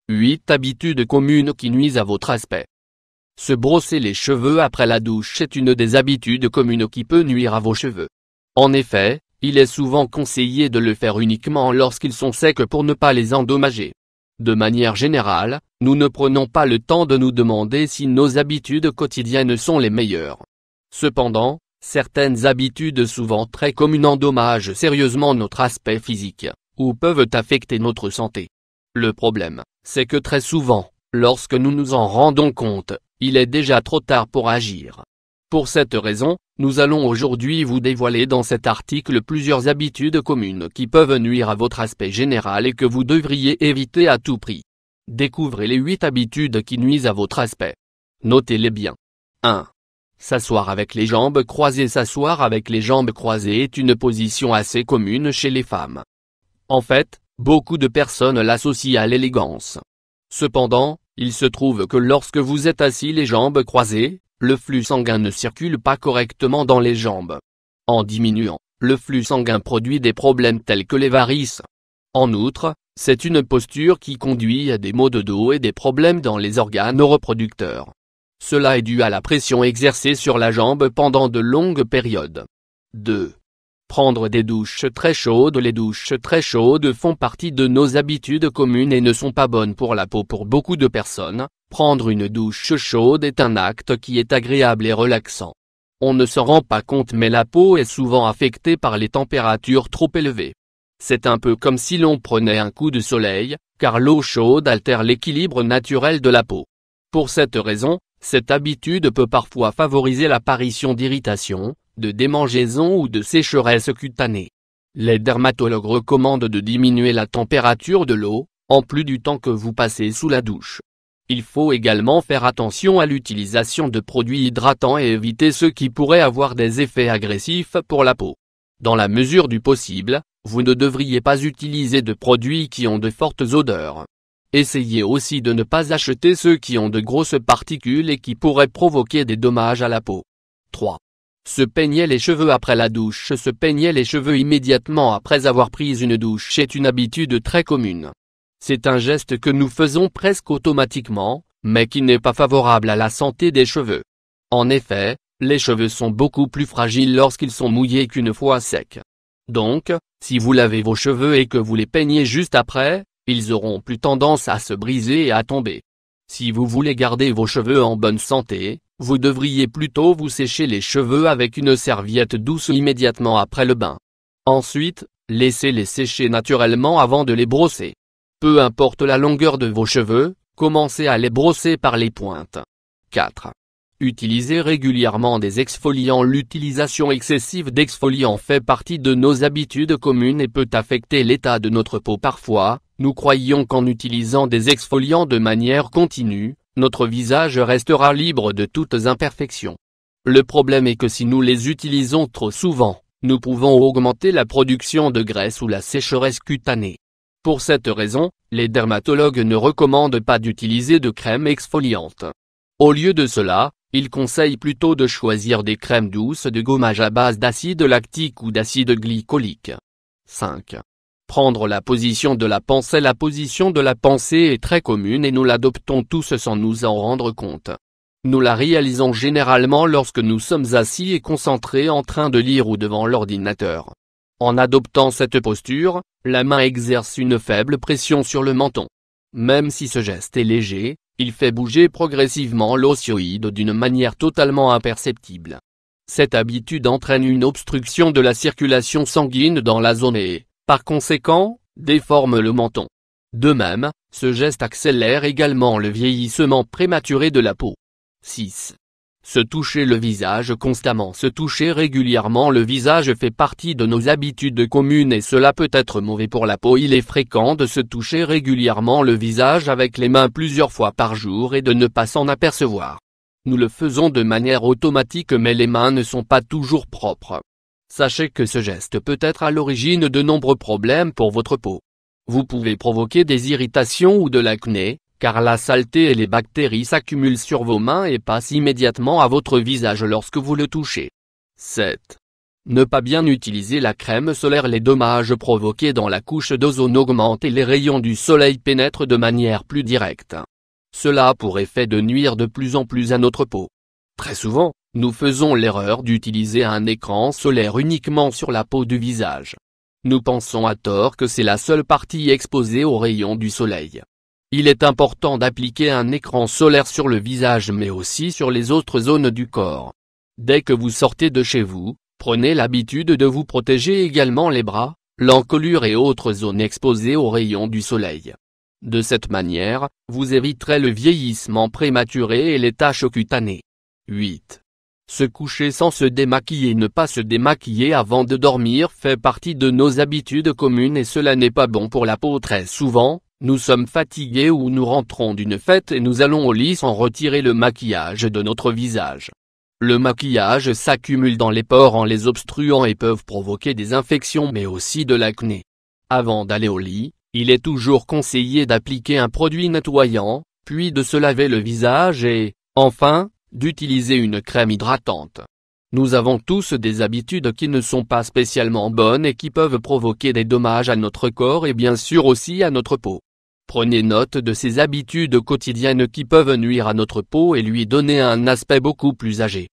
8 habitudes communes qui nuisent à votre aspect. Se brosser les cheveux après la douche est une des habitudes communes qui peut nuire à vos cheveux. En effet, il est souvent conseillé de le faire uniquement lorsqu'ils sont secs pour ne pas les endommager. De manière générale, nous ne prenons pas le temps de nous demander si nos habitudes quotidiennes sont les meilleures. Cependant, certaines habitudes souvent très communes endommagent sérieusement notre aspect physique, ou peuvent affecter notre santé. Le problème, c'est que très souvent, lorsque nous nous en rendons compte, il est déjà trop tard pour agir. Pour cette raison, nous allons aujourd'hui vous dévoiler dans cet article plusieurs habitudes communes qui peuvent nuire à votre aspect général et que vous devriez éviter à tout prix. Découvrez les 8 habitudes qui nuisent à votre aspect. Notez-les bien. 1. S'asseoir avec les jambes croisées. S'asseoir avec les jambes croisées est une position assez commune chez les femmes. En fait, beaucoup de personnes l'associent à l'élégance. Cependant, il se trouve que lorsque vous êtes assis les jambes croisées, le flux sanguin ne circule pas correctement dans les jambes. En diminuant, le flux sanguin produit des problèmes tels que les varices. En outre, c'est une posture qui conduit à des maux de dos et des problèmes dans les organes reproducteurs. Cela est dû à la pression exercée sur la jambe pendant de longues périodes. 2. Prendre des douches très chaudes. Les douches très chaudes font partie de nos habitudes communes et ne sont pas bonnes pour la peau pour beaucoup de personnes. Prendre une douche chaude est un acte qui est agréable et relaxant. On ne s'en rend pas compte mais la peau est souvent affectée par les températures trop élevées. C'est un peu comme si l'on prenait un coup de soleil, car l'eau chaude altère l'équilibre naturel de la peau. Pour cette raison, cette habitude peut parfois favoriser l'apparition d'irritations, de démangeaisons ou de sécheresse cutanée. Les dermatologues recommandent de diminuer la température de l'eau, en plus du temps que vous passez sous la douche. Il faut également faire attention à l'utilisation de produits hydratants et éviter ceux qui pourraient avoir des effets agressifs pour la peau. Dans la mesure du possible, vous ne devriez pas utiliser de produits qui ont de fortes odeurs. Essayez aussi de ne pas acheter ceux qui ont de grosses particules et qui pourraient provoquer des dommages à la peau. 3. Se peigner les cheveux après la douche. Se peigner les cheveux immédiatement après avoir pris une douche est une habitude très commune. C'est un geste que nous faisons presque automatiquement, mais qui n'est pas favorable à la santé des cheveux. En effet, les cheveux sont beaucoup plus fragiles lorsqu'ils sont mouillés qu'une fois secs. Donc, si vous lavez vos cheveux et que vous les peignez juste après, ils auront plus tendance à se briser et à tomber. Si vous voulez garder vos cheveux en bonne santé, vous devriez plutôt vous sécher les cheveux avec une serviette douce immédiatement après le bain. Ensuite, laissez-les sécher naturellement avant de les brosser. Peu importe la longueur de vos cheveux, commencez à les brosser par les pointes. 4. Utilisez régulièrement des exfoliants. L'utilisation excessive d'exfoliants fait partie de nos habitudes communes et peut affecter l'état de notre peau. Parfois, nous croyons qu'en utilisant des exfoliants de manière continue, notre visage restera libre de toutes imperfections. Le problème est que si nous les utilisons trop souvent, nous pouvons augmenter la production de graisse ou la sécheresse cutanée. Pour cette raison, les dermatologues ne recommandent pas d'utiliser de crème exfoliante. Au lieu de cela, ils conseillent plutôt de choisir des crèmes douces de gommage à base d'acide lactique ou d'acide glycolique. 5. Prendre la position de la pensée. La position de la pensée est très commune et nous l'adoptons tous sans nous en rendre compte. Nous la réalisons généralement lorsque nous sommes assis et concentrés en train de lire ou devant l'ordinateur. En adoptant cette posture, la main exerce une faible pression sur le menton. Même si ce geste est léger, il fait bouger progressivement l'ossioïde d'une manière totalement imperceptible. Cette habitude entraîne une obstruction de la circulation sanguine dans la zone et, par conséquent, déforme le menton. De même, ce geste accélère également le vieillissement prématuré de la peau. 6. Se toucher le visage constamment. Se toucher régulièrement le visage fait partie de nos habitudes communes et cela peut être mauvais pour la peau. Il est fréquent de se toucher régulièrement le visage avec les mains plusieurs fois par jour et de ne pas s'en apercevoir. Nous le faisons de manière automatique mais les mains ne sont pas toujours propres. Sachez que ce geste peut être à l'origine de nombreux problèmes pour votre peau. Vous pouvez provoquer des irritations ou de l'acné, car la saleté et les bactéries s'accumulent sur vos mains et passent immédiatement à votre visage lorsque vous le touchez. 7. Ne pas bien utiliser la crème solaire. Les dommages provoqués dans la couche d'ozone augmentent et les rayons du soleil pénètrent de manière plus directe. Cela a pour effet de nuire de plus en plus à notre peau. Très souvent, nous faisons l'erreur d'utiliser un écran solaire uniquement sur la peau du visage. Nous pensons à tort que c'est la seule partie exposée aux rayons du soleil. Il est important d'appliquer un écran solaire sur le visage mais aussi sur les autres zones du corps. Dès que vous sortez de chez vous, prenez l'habitude de vous protéger également les bras, l'encolure et autres zones exposées aux rayons du soleil. De cette manière, vous éviterez le vieillissement prématuré et les taches cutanées. 8. Se coucher sans se démaquiller. Ne pas se démaquiller avant de dormir fait partie de nos habitudes communes et cela n'est pas bon pour la peau. Très souvent, nous sommes fatigués ou nous rentrons d'une fête et nous allons au lit sans retirer le maquillage de notre visage. Le maquillage s'accumule dans les pores en les obstruant et peuvent provoquer des infections mais aussi de l'acné. Avant d'aller au lit, il est toujours conseillé d'appliquer un produit nettoyant, puis de se laver le visage et, enfin, d'utiliser une crème hydratante. Nous avons tous des habitudes qui ne sont pas spécialement bonnes et qui peuvent provoquer des dommages à notre corps et bien sûr aussi à notre peau. Prenez note de ces habitudes quotidiennes qui peuvent nuire à notre peau et lui donner un aspect beaucoup plus âgé.